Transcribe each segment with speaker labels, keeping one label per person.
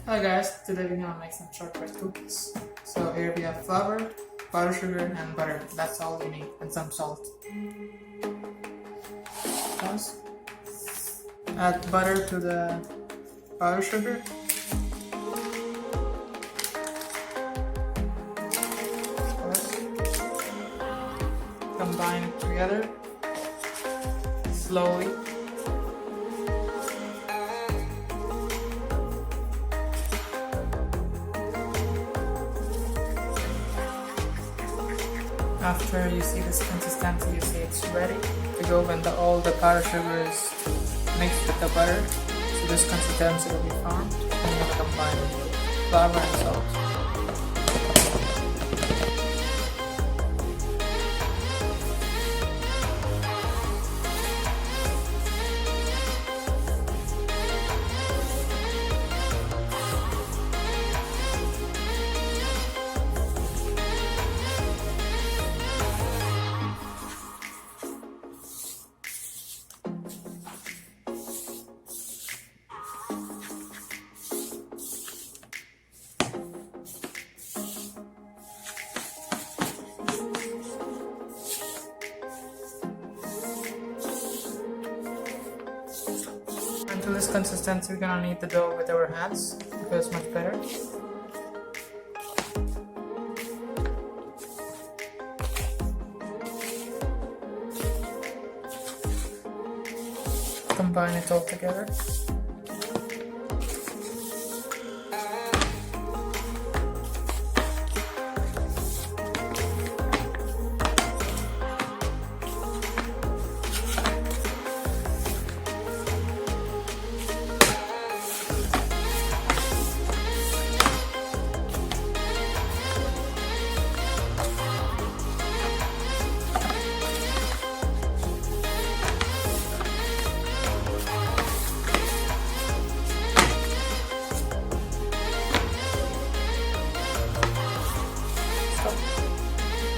Speaker 1: Hi guys, today we're gonna make some shortbread cookies. So here we have flour, powdered sugar and butter. That's all you need, and some salt. First, add butter to the powdered sugar. First, combine it together slowly. After you see this consistency, you see it's ready to go when all the powdered sugar is mixed with the butter. So this consistency will be formed. I'm going to combine it with flour and salt. Until this consistency, we're gonna knead the dough with our hands because it's much better. Combine it all together.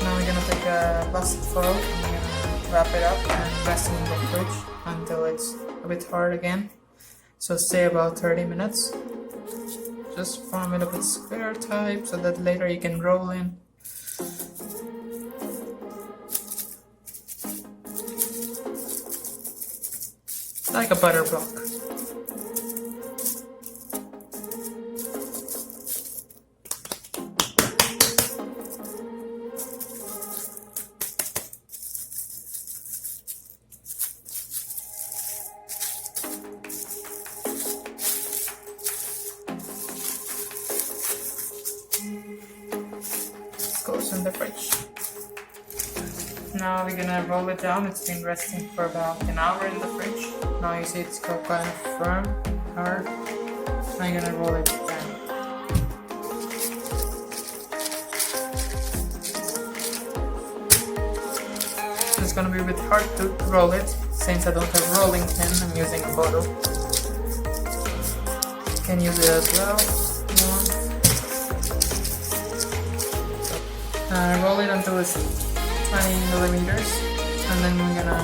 Speaker 1: Now we're gonna take a plastic foil and we're gonna wrap it up and rest it in the fridge until it's a bit hard again. So stay about 30 minutes. Just form it a bit square type so that later you can roll in. Like a butter block. Goes in the fridge. Now we're gonna roll it down. It's been resting for about an hour in the fridge. Now you see it's got kind of firm, hard. Now you're gonna roll it down. It's gonna be a bit hard to roll it since I don't have rolling pin. I'm using a bottle. You can use it as well. Roll it until it's 20 millimeters, and then we're gonna,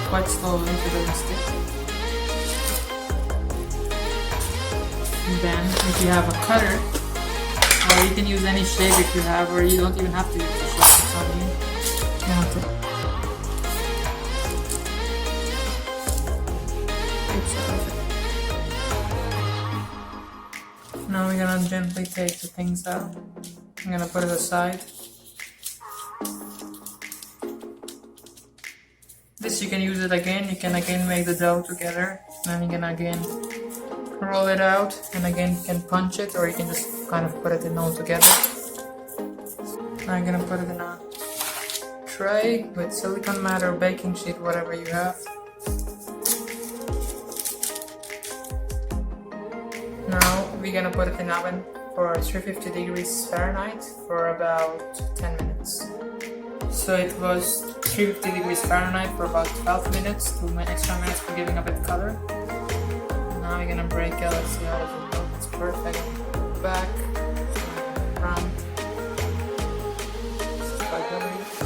Speaker 1: quite slowly to the stick. And then, if you have a cutter, or you can use any shape if you have, or you don't even have to use the shape. It's on you. You have to. Now we're gonna gently take the things out. I'm gonna put it aside. This you can use it again. You can again make the dough together. Then you can again roll it out, and again you can punch it, or you can just kind of put it in all together. Now I'm gonna put it in a tray with silicone mat or baking sheet, whatever you have. Now we're gonna put it in the oven for 350 degrees Fahrenheit for about 10 minutes. So it was 350 degrees Fahrenheit for about 12 minutes, 2 extra minutes for giving a bit color. Now we're gonna break it, let's see how does it look. It's perfect. Back, front. It's quite good.